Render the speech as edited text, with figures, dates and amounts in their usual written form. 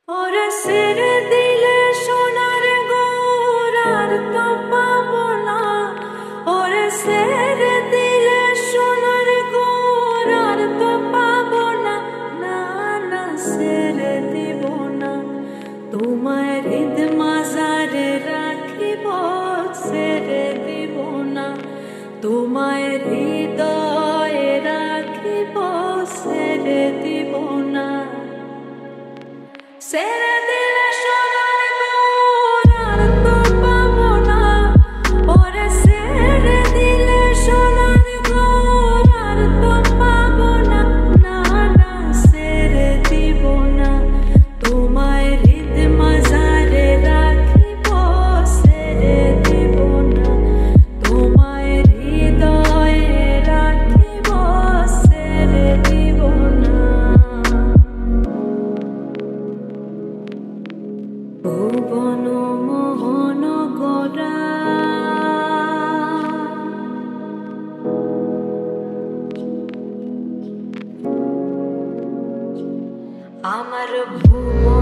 ওরে ছেড়ে দিলে সোনার গোরার তো পাবো না। ওরে ছেড়ে দিলে সোনার গোরার তো পাবো না। না না ছেড়ে দিব না, তোমায় হৃদ মাঝারে রাখিব। ছেড়ে দিব না, তোমায় হৃদয়ে রাখিব। ছেড়ে দিব না। ছেড়ে দিলে সোনার গোরার তো পাবো না। ওরে ছেড়ে দিলে সোনার গোরার তো পাবো না। না না ছেড়ে দিব না, তোমায় হৃদ মাঝারে রাখিব। ছেড়ে দিব না, তোমায় হৃদয়ে রাখিব। ছেড়ে দিব না। ভুবন মোহন গড়া আমার ভুবন